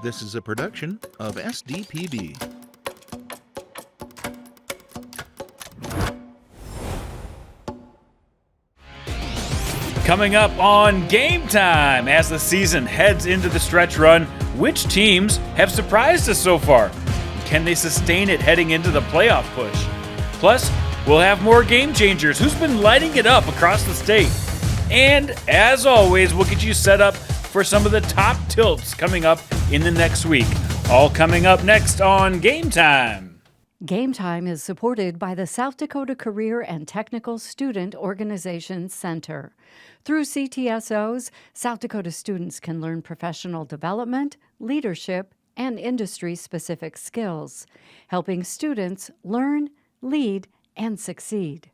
This is a production of SDPB. Coming up on Game Time, as the season heads into the stretch run, which teams have surprised us so far? Can they sustain it heading into the playoff push? Plus, we'll have more game changers. Who's been lighting it up across the state? And as always, we'll get you set up for some of the top tilts coming up in the next week. All coming up next on Game Time. Game Time is supported by the South Dakota Career and Technical Student Organization Center. Through CTSOs, South Dakota students can learn professional development, leadership, and industry-specific skills, helping students learn, lead, and succeed.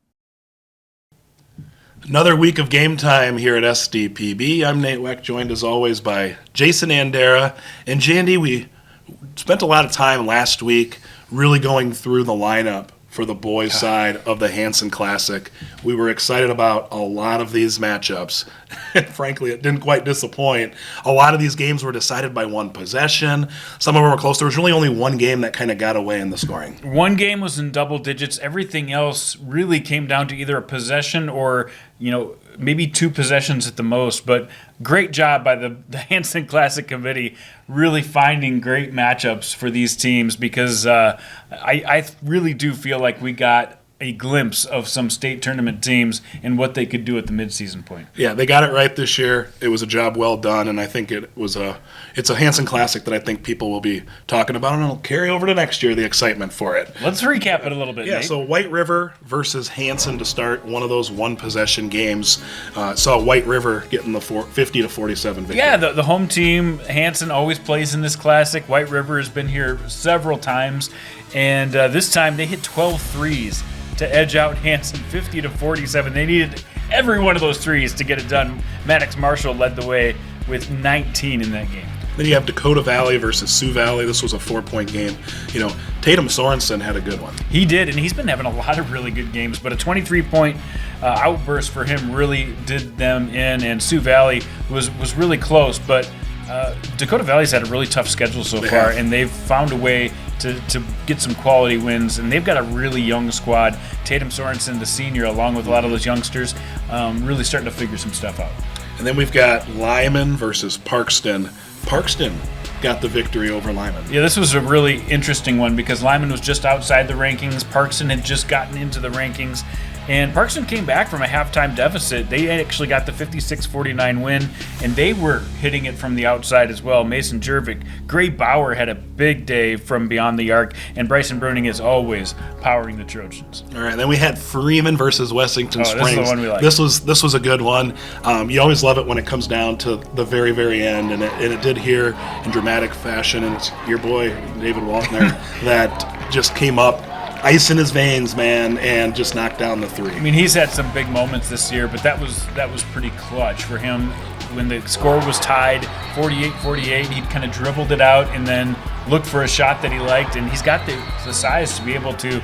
Another week of Game Time here at SDPB. I'm Nate Wek, joined as always by Jason Andera. And Jandy, we spent a lot of time last week really going through the lineup for the boys' side of the Hanson Classic. We were excited about a lot of these matchups, and frankly, it didn't quite disappoint. A lot of these games were decided by one possession. Some of them were close. There was really only one game that kind of got away in the scoring. One game was in double digits. Everything else really came down to either a possession or, maybe two possessions at the most. But great job by the Hanson Classic Committee really finding great matchups for these teams, because I really do feel like we got a glimpse of some state tournament teams and what they could do at the midseason point. Yeah, they got it right this year. It was a job well done, and I think it's a Hanson Classic that I think people will be talking about, and it'll carry over to next year, the excitement for it. Let's recap it a little bit, Yeah, Nate. so White River versus Hanson to start one of those one-possession games. Saw White River getting the 50-47 victory. Yeah, the home team, Hanson, always plays in this classic. White River has been here several times, and this time they hit 12 threes to edge out Hanson 50-47. They needed every one of those threes to get it done. Maddox Marshall led the way with 19 in that game. Then you have Dakota Valley versus Sioux Valley. This was a 4-point game. Tatum Sorensen had a good one. He did, and he's been having a lot of really good games, but a 23-point outburst for him really did them in, and Sioux Valley was really close, but Dakota Valley's had a really tough schedule so far, and they've found a way to get some quality wins, and they've got a really young squad. Tatum Sorensen, the senior, along with a lot of those youngsters, really starting to figure some stuff out. And then we've got Lyman versus Parkston. Parkston got the victory over Lyman. Yeah, this was a really interesting one because Lyman was just outside the rankings. Parkston had just gotten into the rankings. And Parkston came back from a halftime deficit. They actually got the 56-49 win, and they were hitting it from the outside as well. Mason Jervik, Gray Bauer had a big day from beyond the arc, and Bryson Bruning is always powering the Trojans. All right, then we had Freeman versus Wessington Springs. This is the one we like. This was a good one. You always love it when it comes down to the very, very end, and it did here in dramatic fashion. And it's your boy David Waltner that just came up, ice in his veins, man, and just knocked down the three. I mean, he's had some big moments this year, but that was pretty clutch for him. When the score was tied 48-48, he kind of dribbled it out and then looked for a shot that he liked, and he's got the size to be able to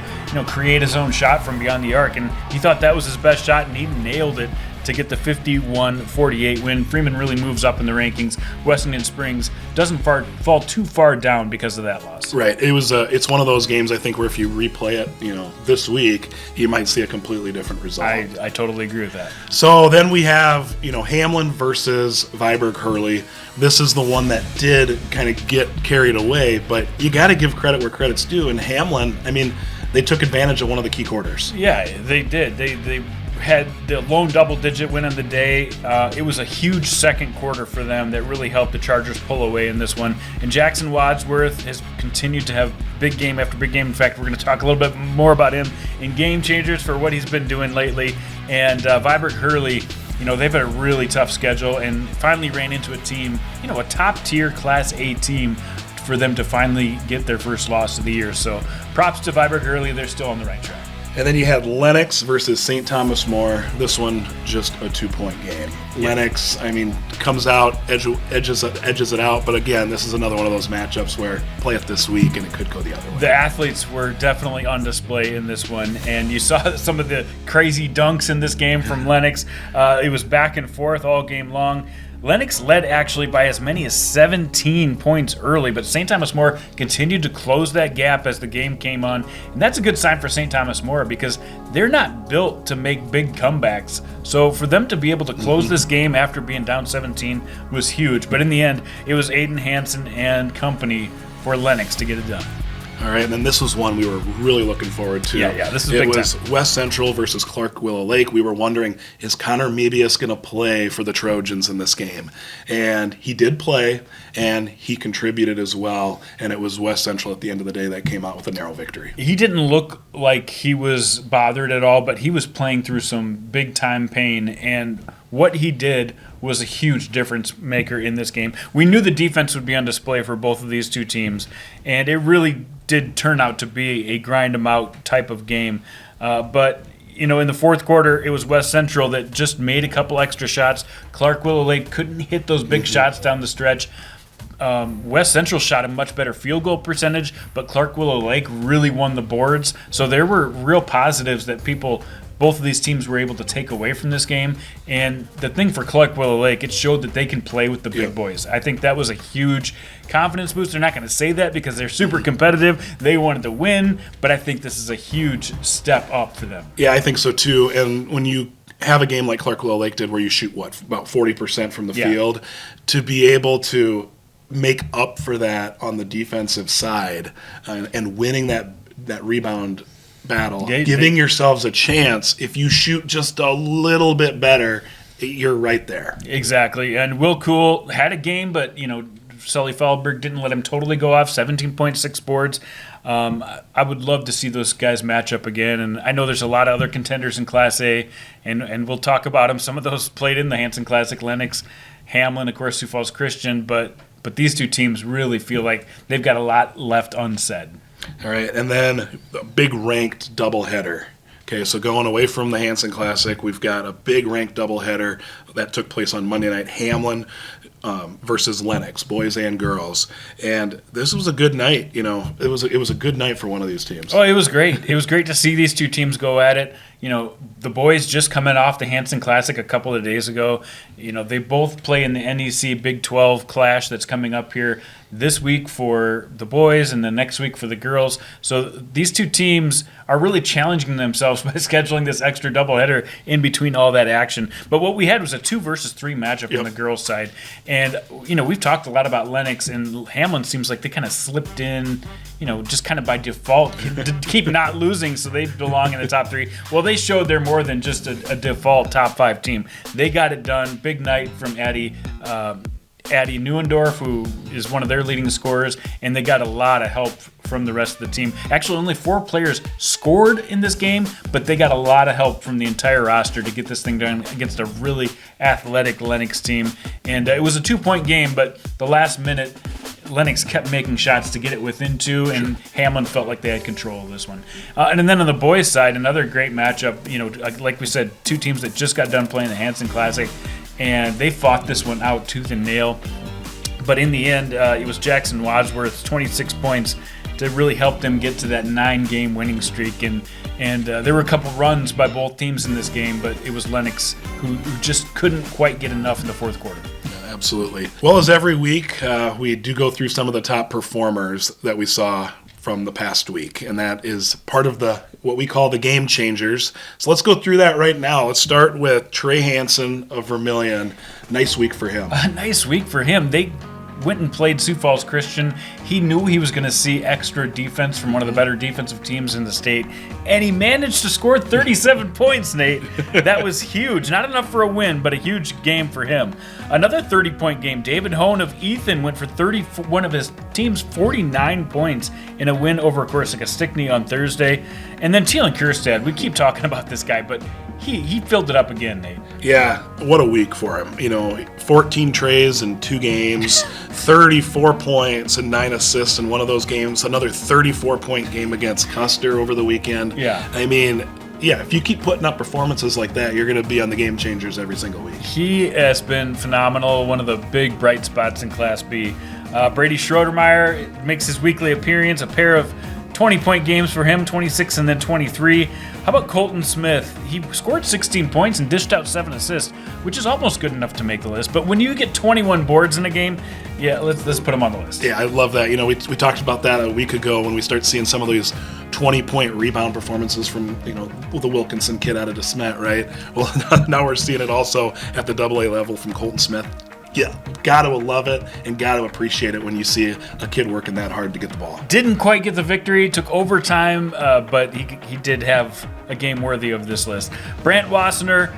create his own shot from beyond the arc, and he thought that was his best shot, and he nailed it to get the 51-48 win. Freeman really moves up in the rankings. Wessington Springs doesn't fall too far down because of that loss. Right. It's one of those games, I think, where if you replay it, this week, you might see a completely different result. I totally agree with that. So then we have, Hamlin versus Viborg Hurley. This is the one that did kind of get carried away, but you got to give credit where credit's due. And Hamlin, they took advantage of one of the key quarters. Yeah, they did. They had the lone double-digit win of the day. It was a huge second quarter for them that really helped the Chargers pull away in this one. And Jackson Wadsworth has continued to have big game after big game. In fact, we're going to talk a little bit more about him in Game Changers for what he's been doing lately. And Viborg Hurley, they've had a really tough schedule and finally ran into a team, a top-tier Class A team, for them to finally get their first loss of the year. So props to Viborg Hurley. They're still on the right track. And then you had Lennox versus St. Thomas More. This one, just a 2-point game. Yeah. Lennox, comes out, edges it out. But again, this is another one of those matchups where play it this week and it could go the other way. The athletes were definitely on display in this one. And you saw some of the crazy dunks in this game from Lennox. It was back and forth all game long. Lennox led actually by as many as 17 points early, but St. Thomas More continued to close that gap as the game came on. And that's a good sign for St. Thomas More because they're not built to make big comebacks. So for them to be able to close this game after being down 17 was huge. But in the end, it was Aiden Hansen and company for Lennox to get it done. All right, and then this was one we were really looking forward to. Yeah, this is big big time. It was West Central versus Clark Willow Lake. We were wondering, is Connor Mebius going to play for the Trojans in this game? And he did play, and he contributed as well, and it was West Central at the end of the day that came out with a narrow victory. He didn't look like he was bothered at all, but he was playing through some big-time pain, and what he did was a huge difference maker in this game. We knew the defense would be on display for both of these two teams, and it really did turn out to be a grind-em-out type of game. But in the fourth quarter, it was West Central that just made a couple extra shots. Clark Willow Lake couldn't hit those big shots down the stretch. West Central shot a much better field goal percentage, but Clark Willow Lake really won the boards. So there were real positives that both of these teams were able to take away from this game. And the thing for Clark Willow Lake, it showed that they can play with the big boys. I think that was a huge confidence boost. They're not going to say that because they're super competitive. They wanted to win, but I think this is a huge step up for them. Yeah, I think so too. And when you have a game like Clark Willow Lake did where you shoot, about 40% from the field, to be able to make up for that on the defensive side and winning that rebound battle, giving yourselves a chance. If you shoot just a little bit better, you're right there. Exactly. And Will Cool had a game, but Sully Feldberg didn't let him totally go off. 17.6 boards. I would love to see those guys match up again, and I know there's a lot of other contenders in Class A, and we'll talk about them. Some of those played in the Hanson Classic, Lennox, Hamlin, of course, Sioux Falls Christian, but these two teams really feel like they've got a lot left unsaid. All right, and then a big ranked doubleheader. Okay, so going away from the Hanson Classic, we've got a big ranked doubleheader that took place on Monday night. Hamlin versus Lennox, boys and girls, and this was a good night. It was a good night for one of these teams. Oh, it was great. It was great to see these two teams go at it. The boys just coming off the Hanson Classic a couple of days ago. They both play in the NEC Big 12 clash that's coming up here this week for the boys and the next week for the girls. So these two teams are really challenging themselves by scheduling this extra doubleheader in between all that action. But what we had was a 2 versus 3 matchup on the girls' side. And, we've talked a lot about Lennox, and Hamlin seems like they kind of slipped in, just kind of by default to keep not losing, so they belong in the top 3. Well, they showed they're more than just a default top 5 team. They got it done. Big night from Addie Neuendorf, who is one of their leading scorers, and they got a lot of help from the rest of the team. Actually, only 4 players scored in this game, but they got a lot of help from the entire roster to get this thing done against a really athletic Lennox team. And it was a 2-point game, but the last minute, Lennox kept making shots to get it within 2, and Hamlin felt like they had control of this one. And then on the boys' side, another great matchup. Like we said, 2 teams that just got done playing the Hanson Classic, and they fought this one out tooth and nail. But in the end, it was Jackson Wadsworth's 26 points to really help them get to that 9-game winning streak. And there were a couple runs by both teams in this game, but it was Lennox who just couldn't quite get enough in the fourth quarter. Yeah, absolutely. Well, as every week, we do go through some of the top performers that we saw from the past week, and that is part of what we call the game changers. So let's go through that right now. Let's start with Trey Hansen of Vermilion. Nice week for him. A nice week for him. They went and played Sioux Falls Christian. He knew he was going to see extra defense from one of the better defensive teams in the state, and he managed to score 37 points, Nate. That was huge. Not enough for a win, but a huge game for him. Another 30-point game. David Hone of Ethan went for one of his team's 49 points in a win over Corsica Stickney on Thursday. And then Thielen Kierstad, we keep talking about this guy, but he filled it up again, Nate. Yeah, what a week for him. 14 trays in 2 games, 34 points and 9 assists in one of those games. Another 34-point game against Custer over the weekend. Yeah. If you keep putting up performances like that, you're going to be on the game changers every single week. He has been phenomenal, one of the big bright spots in Class B. Brady Schroedermeyer makes his weekly appearance, a pair of 20-point games for him, 26 and then 23. How about Colton Smith? He scored 16 points and dished out 7 assists, which is almost good enough to make the list. But when you get 21 boards in a game, yeah, let's put him on the list. Yeah, I love that. We talked about that a week ago when we start seeing some of these 20-point rebound performances from, the Wilkinson kid out of DeSmet, right? Well, now we're seeing it also at the AA level from Colton Smith. Yeah, got to love it and got to appreciate it when you see a kid working that hard to get the ball. Didn't quite get the victory, took overtime, but he did have a game worthy of this list. Brant Wassenaar,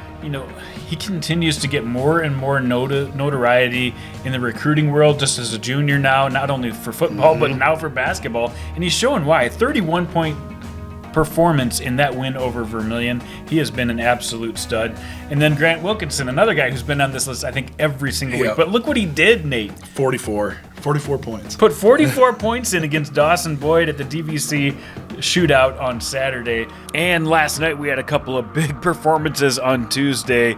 he continues to get more and more notoriety in the recruiting world just as a junior now, not only for football, but now for basketball. And he's showing why. 31-point performance in that win over Vermilion. He has been an absolute stud. And then Grant Wilkinson, another guy who's been on this list, I think, every single week. But look what he did, Nate. 44 points. Put 44 points in against Dawson Boyd at the DVC shootout on Saturday. And last night we had a couple of big performances on Tuesday,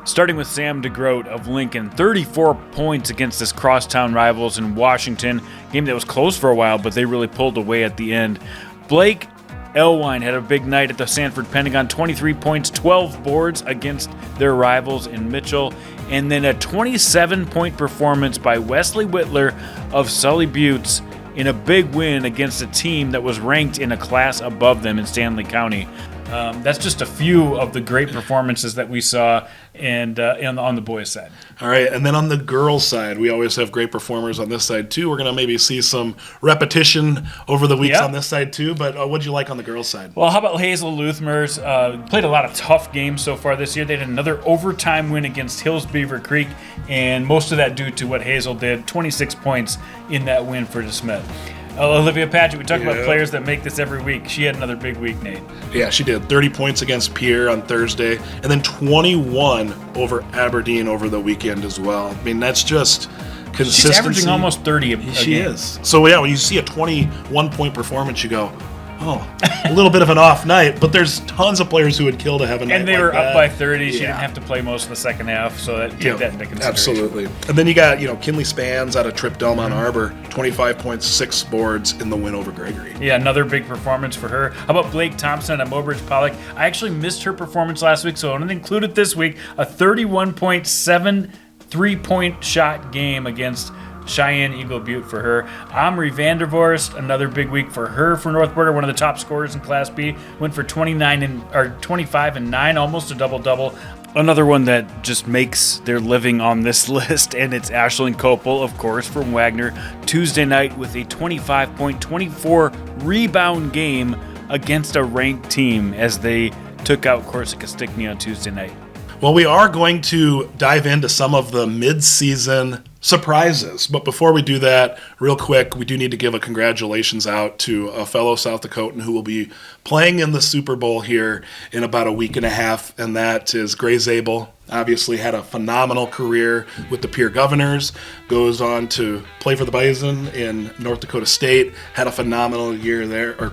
starting with Sam DeGroat of Lincoln. 34 points against his crosstown rivals in Washington. Game that was close for a while, but they really pulled away at the end. Blake Elwine had a big night at the Sanford Pentagon, 23 points, 12 boards against their rivals in Mitchell, and then a 27-point performance by Wesley Whitler of Sully Buttes in a big win against a team that was ranked in a class above them in Stanley County. That's just a few of the great performances that we saw and on the boys' side. All right, and then on the girls' side, we always have great performers on this side too. We're going to maybe see some repetition over the weeks on this side too, but what'd you like on the girls' side? Well, how about Hazel Luthmers? Played a lot of tough games so far this year. They had another overtime win against Hills Beaver Creek, and most of that due to what Hazel did, 26 points in that win for DeSmet. Olivia Paget, we talk about players that make this every week. She had another big week, Nate. Yeah, she did. 30 points against Pierre on Thursday, and then 21 over Aberdeen over the weekend as well. I mean, that's just consistency. She's averaging almost 30 a game. She is. So, yeah, when you see a 21-point performance, you go, oh, a little bit of an off night, but there's tons of players who would kill to have a night and they like were that. up by 30. She didn't have to play most of the second half, so take that into consideration. Absolutely. And then you got, Kinley Spans out of Trip Delmont Arbor, 25 points, 6 boards in the win over Gregory. Yeah, another big performance for her. How about Blake Thompson at Mobridge Pollock? I actually missed her performance last week, so I'm going to include it this week. A 31.7 3-point shot game against Cheyenne Eagle Butte for her. Omri Vandervorst, another big week for her for North Border, one of the top scorers in Class B, went for 25 and 9, almost a double-double. Another one that just makes their living on this list, and it's Ashlyn Kopel, of course, from Wagner, Tuesday night with a 25-point, 24-rebound game against a ranked team as they took out Corsica Stickney on Tuesday night. Well, we are going to dive into some of the mid-season surprises. But before we do that, real quick, we do need to give a congratulations out to a fellow South Dakotan who will be playing in the Super Bowl here in about a week and a half, and that is Gray Zabel. Obviously had a phenomenal career with the Pierre Governors, goes on to play for the Bison in North Dakota State, had a phenomenal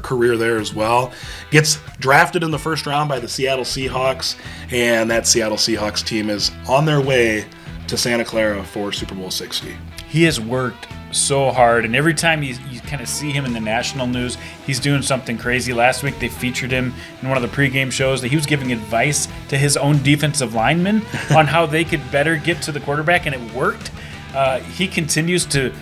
career there as well. Gets drafted in the first round by the Seattle Seahawks, and that Seattle Seahawks team is on their way to Santa Clara for Super Bowl 60. He has worked so hard, and every time you kind of see him in the national news, he's doing something crazy. Last week they featured him in one of the pregame shows that he was giving advice to his own defensive linemen on how they could better get to the quarterback, and it worked. He continues to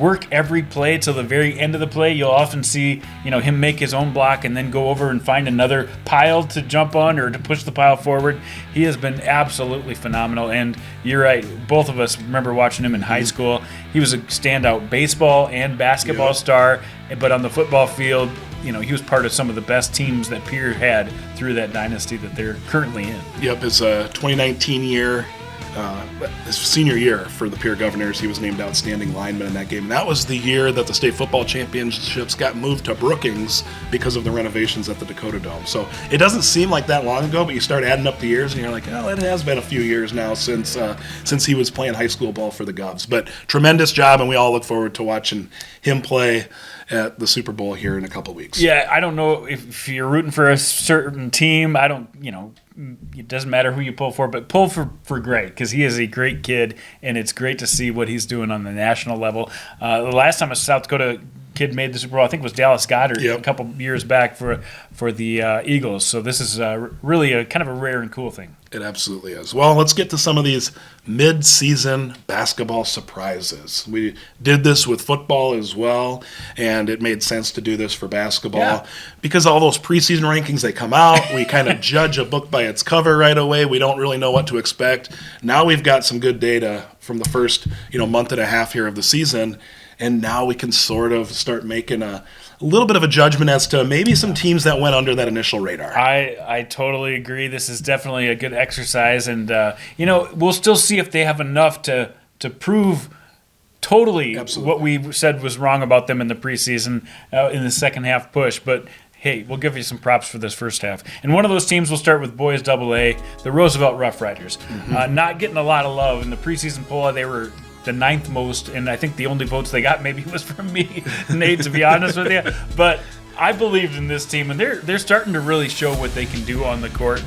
work every play till the very end of the play. You'll often see him make his own block and then go over and find another pile to jump on or to push the pile forward. He has been absolutely phenomenal, and you're right, both of us remember watching him in high school. He was a standout baseball and basketball star, but on the football field, he was part of some of the best teams that Pierre had through that dynasty that they're currently in. Yep, his 2019 year, his senior year for the Pierre Governors, he was named outstanding lineman in that game. And that was the year that the state football championships got moved to Brookings because of the renovations at the Dakota Dome. So it doesn't seem like that long ago, but you start adding up the years and you're like, oh, it has been a few years now since he was playing high school ball for the Govs. But tremendous job, and we all look forward to watching him play at the Super Bowl here in a couple weeks. Yeah, I don't know if you're rooting for a certain team. I don't, it doesn't matter who you pull for, but pull for Gray, because he is a great kid, and it's great to see what he's doing on the national level. The last time a South Dakota kid made the Super Bowl. I think it was Dallas Goedert Yep. a couple years back for the Eagles. So this is really a kind of a rare and cool thing. It absolutely is. Well, let's get to some of these mid-season basketball surprises. We did this with football as well, and it made sense to do this for basketball because all those preseason rankings, they come out. We kind of judge a book by its cover right away. We don't really know what to expect. Now we've got some good data from the first month and a half here of the season, and now we can sort of start making a little bit of a judgment as to maybe some teams that went under that initial radar. I totally agree. This is definitely a good exercise, and we'll still see if they have enough to prove totally Absolutely. what we said was wrong about them in the preseason in the second half push. But hey, we'll give you some props for this first half. And one of those teams will start with Boys AA, the Roosevelt Rough Riders. Not getting a lot of love in the preseason poll. They were the 9th most, and I think the only votes they got maybe was from me, Nate, to be honest with you. But I believed in this team, and they're starting to really show what they can do on the court.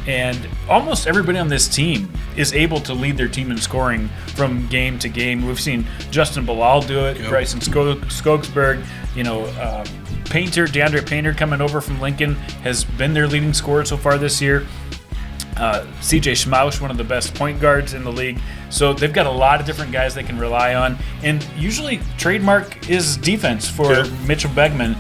And almost everybody on this team is able to lead their team in scoring from game to game. We've seen Justin Bilal do it, Yep. Bryson Skoggsberg, Painter, DeAndre Painter coming over from Lincoln has been their leading scorer so far this year. CJ Schmausch, one of the best point guards in the league. So they've got a lot of different guys they can rely on. And usually trademark is defense for Sure. Mitchell Begman.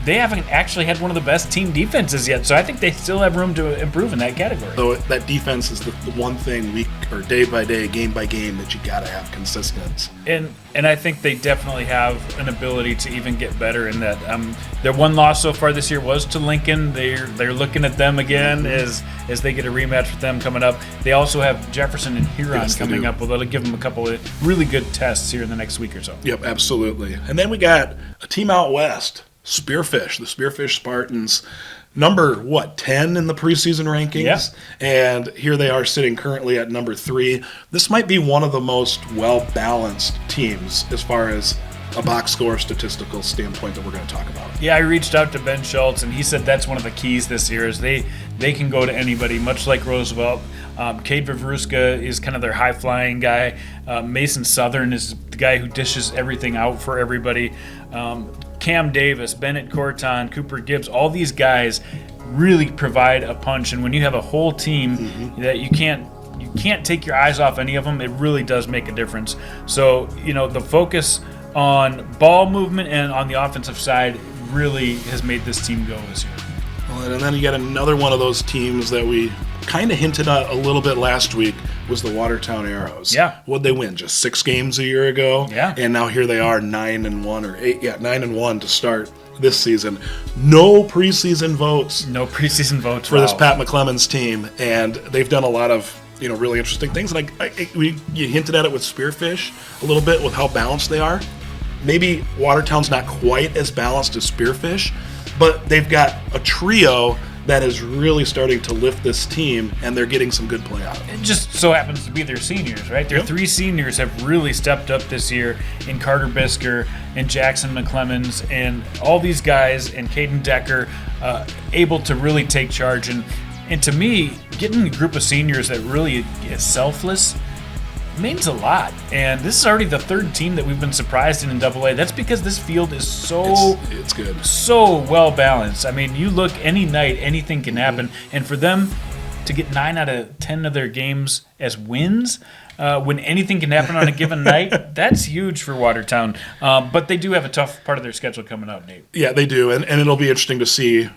They haven't actually had one of the best team defenses yet, so I think they still have room to improve in that category. So that defense is the one thing week or day by day, game by game that you got to have consistency. And I think they definitely have an ability to even get better in that. Their one loss so far this year was to Lincoln. They're looking at them again as they get a rematch with them coming up. They also have Jefferson and Huron Yes, they coming do. up. Well, that'll give them a couple of really good tests here in the next week or so. Yep, absolutely. And then we got a team out west, Spearfish, the Spearfish Spartans, number 10 in the preseason rankings, Yeah. and here they are sitting currently at number 3. This might be one of the most well-balanced teams as far as a box score statistical standpoint that we're going to talk about. Yeah, I reached out to Ben Schultz, and he said that's one of the keys this year is they can go to anybody, much like Roosevelt. Cade Vavruska is kind of their high-flying guy. Mason Southern is the guy who dishes everything out for everybody. Cam Davis, Bennett Corton, Cooper Gibbs, all these guys really provide a punch. And when you have a whole team that you can't take your eyes off any of them, it really does make a difference. So, the focus on ball movement and on the offensive side really has made this team go this year. Well, and then you got another one of those teams that we kind of hinted at a little bit last week was the Watertown Arrows. Yeah. What'd they win? Just 6 games a year ago? Yeah. And now here they are 9-1 or 8, 9-1 to start this season. No preseason votes No preseason votes for this wow. Pat McClemens team, and they've done a lot of really interesting things. And you hinted at it with Spearfish a little bit with how balanced they are. Maybe Watertown's not quite as balanced as Spearfish, but they've got a trio that is really starting to lift this team, and they're getting some good play out of it. It just so happens to be their seniors, right? Their Yep. 3 seniors have really stepped up this year in Carter Bisker and Jackson McClemens and all these guys and Caden Decker able to really take charge. And to me, getting a group of seniors that really is selfless means a lot. And this is already the 3rd team that we've been surprised in AA. That's because this field is It's good. so well balanced. I mean, you look any night, anything can happen. And for them to get 9 out of 10 of their games as wins, when anything can happen on a given night, that's huge for Watertown. But they do have a tough part of their schedule coming up, Nate. Yeah, they do, and it'll be interesting to see,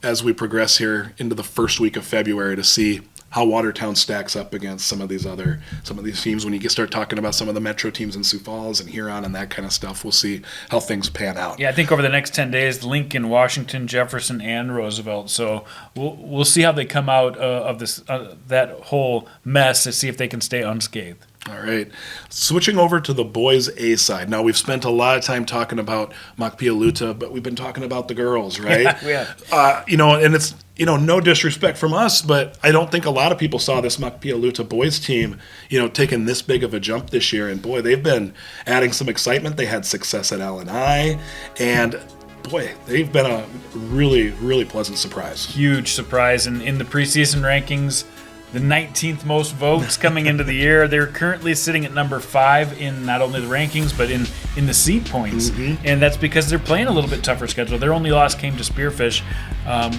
as we progress here into the first week of February, to see how Watertown stacks up against some of these teams. When you start talking about some of the Metro teams in Sioux Falls and Huron and that kind of stuff, we'll see how things pan out. Yeah, I think over the next 10 days, Lincoln, Washington, Jefferson, and Roosevelt. So we'll see how they come out of this that whole mess to see if they can stay unscathed. All right. Switching over to the boys' A side. Now, we've spent a lot of time talking about Mahpia Luta, but we've been talking about the girls, right? Yeah, we have. And it's, no disrespect from us, but I don't think a lot of people saw this Mahpia Luta boys team, taking this big of a jump this year. And, boy, they've been adding some excitement. They had success at LNI, and boy, they've been a really, really pleasant surprise. Huge surprise. And in the preseason rankings, the 19th most votes coming into the year. They're currently sitting at number 5 in not only the rankings, but in the seed points. And that's because they're playing a little bit tougher schedule. Their only loss came to Spearfish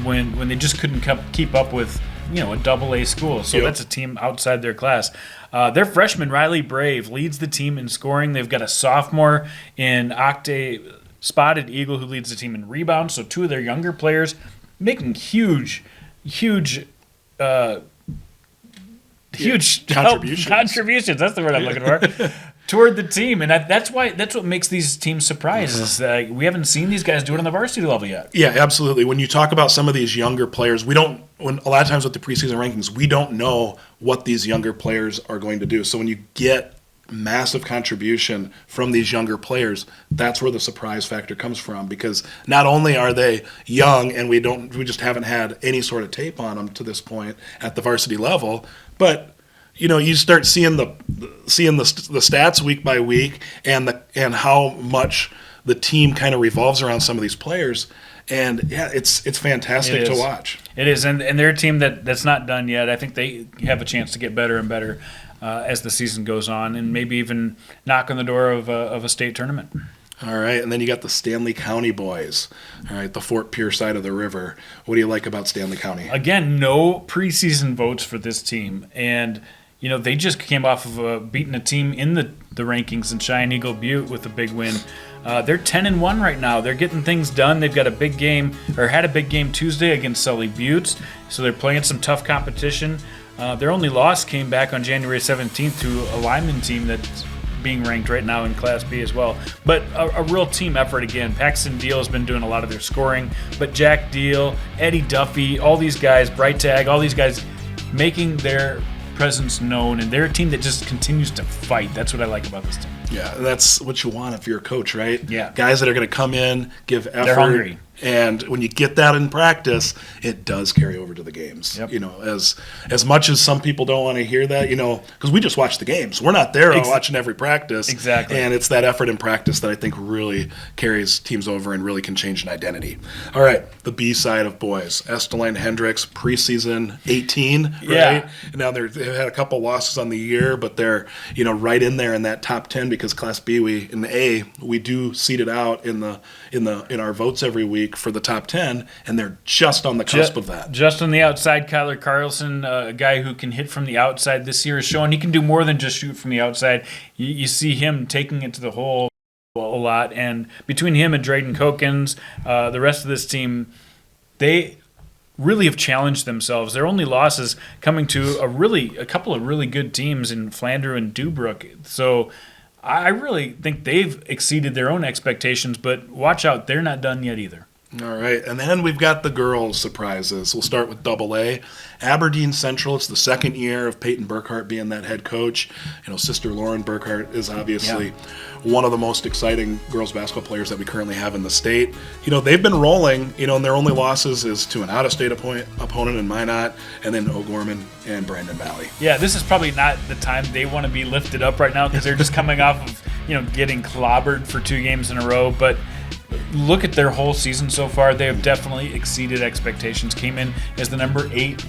when they just couldn't keep up with a double-A school. So that's a team outside their class. Their freshman, Riley Brave, leads the team in scoring. They've got a sophomore in Octay Spotted Eagle who leads the team in rebounds. So 2 of their younger players making huge contributions. That's the word I'm looking for. Toward the team, and that's what makes these teams surprises. We haven't seen these guys do it on the varsity level yet. Yeah, absolutely. When you talk about some of these younger players, a lot of times with the preseason rankings, we don't know what these younger players are going to do. So when you get massive contribution from these younger players, that's where the surprise factor comes from, because not only are they young and we just haven't had any sort of tape on them to this point at the varsity level, but you start seeing the stats week by week and how much the team kind of revolves around some of these players, and yeah, it's fantastic to watch. It is, and they're a team that's not done yet. I think they have a chance to get better and better as the season goes on, and maybe even knock on the door of a state tournament. All right, and then you got the Stanley County Boys, all right, the Fort Pierce side of the river. What do you like about Stanley County? Again, no preseason votes for this team, and they just came off of beating a team in the rankings in Cheyenne Eagle Butte with a big win. They're 10-1 right now. They're getting things done. They've got a big game, or had a big game Tuesday against Sully Buttes, so they're playing some tough competition. Their only loss came back on January 17th to a Lyman team that's being ranked right now in Class B as well. But a real team effort again. Paxton Deal has been doing a lot of their scoring, but Jack Deal, Eddie Duffy, all these guys, Bright Tag, all these guys making their presence known, and they're a team that just continues to fight. That's what I like about this team. Yeah, that's what you want if you're a coach, right? Yeah. Guys that are going to come in, give effort. They're hungry. And when you get that in practice, it does carry over to the games. Yep. As much as some people don't want to hear that, because we just watch the games. We're not there watching every practice. Exactly. And it's that effort in practice that I think really carries teams over and really can change an identity. All right, the B side of boys. Estelline Hendricks, preseason 18, right? Yeah. And now they've had a couple losses on the year, but they're, right in there in that top 10 because Class B, in the A, we do seed it out in our votes every week for the top 10, and they're just on the cusp of that. Just on the outside, Kyler Carlson, a guy who can hit from the outside this year, is showing he can do more than just shoot from the outside. You see him taking it to the hole a lot, and between him and Drayden Kokens, the rest of this team, they really have challenged themselves. Their only losses coming to a couple of really good teams in Flandreau and Dubrook. So I really think they've exceeded their own expectations, but watch out, they're not done yet either. All right, and then we've got the girls' surprises. We'll start with Double-A. Aberdeen Central, it's the second year of Peyton Burkhart being that head coach. Sister Lauren Burkhart is obviously one of the most exciting girls basketball players that we currently have in the state. They've been rolling, and their only losses is to an out-of-state opponent in Minot, and then O'Gorman and Brandon Valley. Yeah, this is probably not the time they want to be lifted up right now because they're just coming off of, getting clobbered for 2 games in a row, but look at their whole season so far. They have definitely exceeded expectations. Came in as the number 8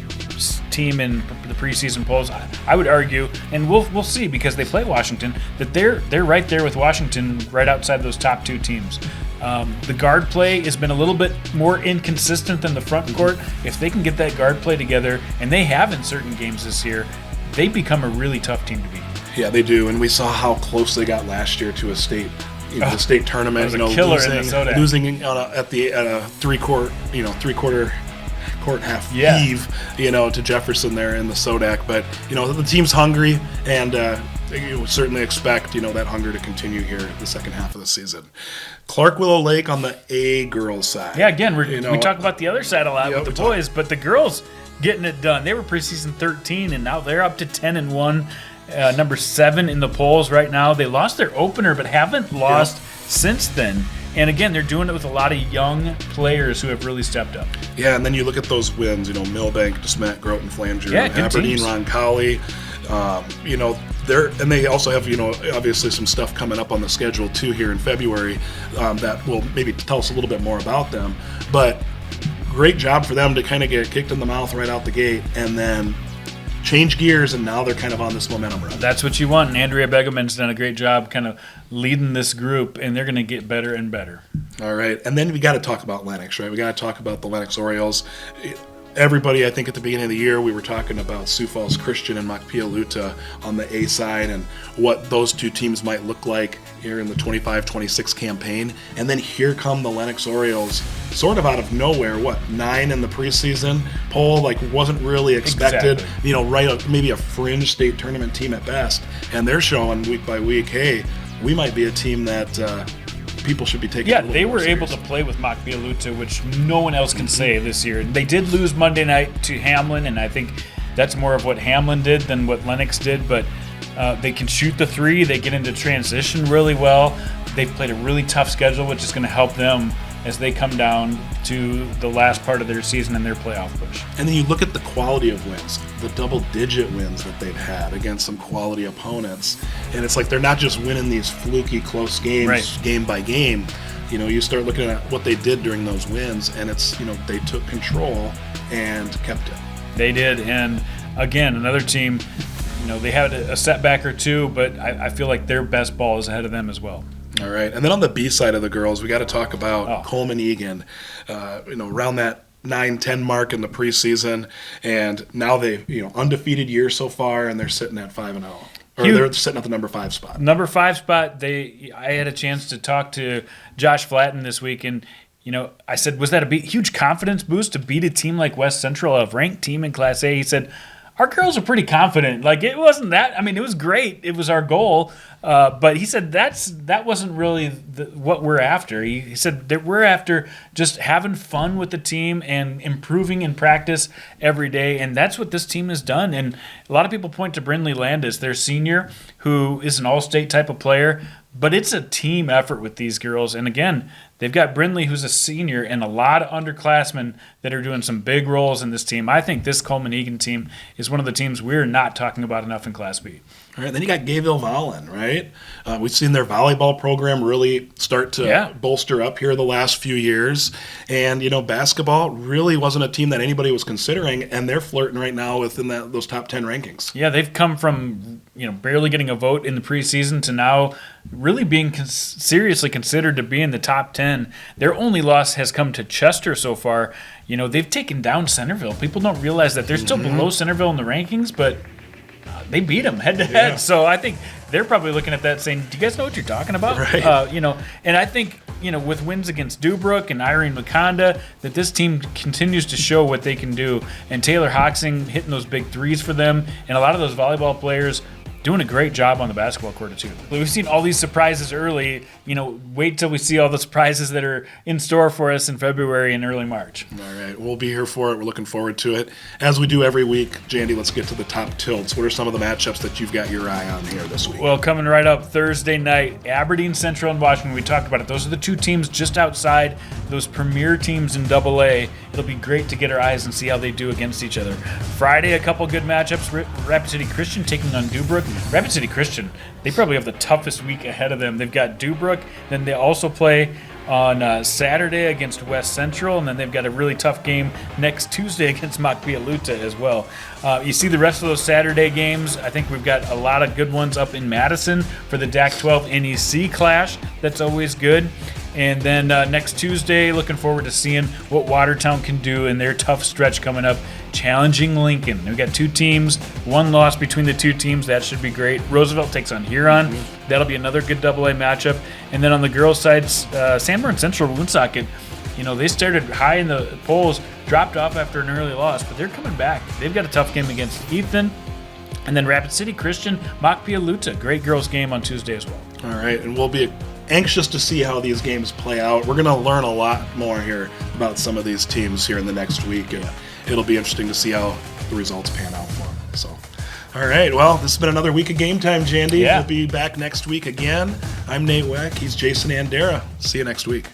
team in the preseason polls. I would argue, and we'll see because they play Washington, that they're right there with Washington, right outside those top 2 teams. The guard play has been a little bit more inconsistent than the front court. If they can get that guard play together, and they have in certain games this year, they become a really tough team to beat. Yeah, they do, and we saw how close they got last year to a state. The state tournament, losing at a three-quarter court half heave, to Jefferson there in the Sodak. But the team's hungry, and you would certainly expect that hunger to continue here the second half of the season. Clark Willow Lake on the A girls side. Yeah, again, we talk about the other side a lot with the boys, but the girls getting it done. They were preseason 13, and now they're up to 10-1. Number 7 in the polls right now. They lost their opener, but haven't lost since then. And again, they're doing it with a lot of young players who have really stepped up. Yeah, and then you look at those wins. Millbank, DeSmet, Groton, Flanger, Aberdeen, Roncalli. They also have obviously some stuff coming up on the schedule too here in February that will maybe tell us a little bit more about them. But great job for them to kind of get kicked in the mouth right out the gate, and then change gears, and now they're kind of on this momentum run. That's what you want, and Andrea Begeman's done a great job kind of leading this group, and they're going to get better and better. All right, and then we got to talk about Lennox, right? We got to talk about the Lennox Orioles. Everybody, I think at the beginning of the year, we were talking about Sioux Falls Christian and Mahpia Luta on the A side and what those two teams might look like here in the 25-26 campaign. And then here come the Lennox Orioles, sort of out of nowhere. 9 in the preseason poll, like wasn't really expected. Exactly. Right, maybe a fringe state tournament team at best. And they're showing week by week, hey, we might be a team that people should be taking. Yeah, they were able to play with Mahpia Luta, which no one else can say this year. They did lose Monday night to Hamlin, and I think that's more of what Hamlin did than what Lennox did, but they can shoot the three. They get into transition really well. They've played a really tough schedule, which is going to help them as they come down to the last part of their season and their playoff push. And then you look at the quality of wins, the double-digit wins that they've had against some quality opponents, and it's like they're not just winning these fluky close games game by game. You start looking at what they did during those wins, and it's they took control and kept it. They did, and again, another team, they had a setback or two, but I feel like their best ball is ahead of them as well. All right, and then on the B side of the girls, we got to talk about Colman-Egan. Around that 9-10 mark in the preseason, and now they undefeated year so far, and they're sitting at 5-0. Or they're sitting at the number 5 spot. Number 5 spot. I had a chance to talk to Josh Flatten this week, and I said, was that a huge confidence boost to beat a team like West Central, a ranked team in Class A? He said, our girls are pretty confident. Like, it wasn't that. I mean, it was great. It was our goal. But he said that wasn't really what we're after. He said that we're after just having fun with the team and improving in practice every day. And that's what this team has done. And a lot of people point to Brindley Landis, their senior, who is an all-state type of player. But it's a team effort with these girls. And again, they've got Brindley, who's a senior, and a lot of underclassmen that are doing some big roles in this team. I think this Colman-Egan team is one of the teams we're not talking about enough in Class B. All right, then you got Gayville-Volin, right? We've seen their volleyball program really start to bolster up here the last few years. And, basketball really wasn't a team that anybody was considering, and they're flirting right now within those top 10 rankings. Yeah, they've come from, barely getting a vote in the preseason to now really being seriously considered to be in the top 10. Their only loss has come to Chester so far. They've taken down Centerville. People don't realize that they're still below Centerville in the rankings, but they beat them head-to-head. Yeah. So I think they're probably looking at that saying, do you guys know what you're talking about? Right. And I think, with wins against Dubrook and Irene Makonda, that this team continues to show what they can do. And Taylor Hoxing hitting those big threes for them, and a lot of those volleyball players doing a great job on the basketball court, too. We've seen all these surprises early. Wait till we see all the surprises that are in store for us in February and early March. All right. We'll be here for it. We're looking forward to it. As we do every week, Jandy, let's get to the top tilts. What are some of the matchups that you've got your eye on here this week? Well, coming right up Thursday night, Aberdeen Central and Washington. We talked about it. Those are the two teams just outside those premier teams in AA. It'll be great to get our eyes and see how they do against each other. Friday, a couple good matchups. Rapid City Christian taking on Dubrook. Rapid City Christian, they probably have the toughest week ahead of them. They've got Dubrook, then they also play on Saturday against West Central, and then they've got a really tough game next Tuesday against Mahpia Luta as well. You see the rest of those Saturday games. I think we've got a lot of good ones up in Madison for the DAC-12 NEC clash. That's always good. And then next Tuesday, looking forward to seeing what Watertown can do in their tough stretch coming up, challenging Lincoln. We've got two teams, one loss between the two teams. That should be great. Roosevelt takes on Huron. That'll be another good AA matchup. And then on the girls' side, San Bruno Central Woonsocket, they started high in the polls, dropped off after an early loss, but they're coming back. They've got a tough game against Ethan. And then Rapid City Christian, Mahpia Luta. Great girls' game on Tuesday as well. All right, and we'll be anxious to see how these games play out. We're going to learn a lot more here about some of these teams here in the next week, and it'll be interesting to see how the results pan out for them. So, all right, well, this has been another week of Game Time, Jandy. Yeah. We'll be back next week again. I'm Nate Wek. He's Jason Andera. See you next week.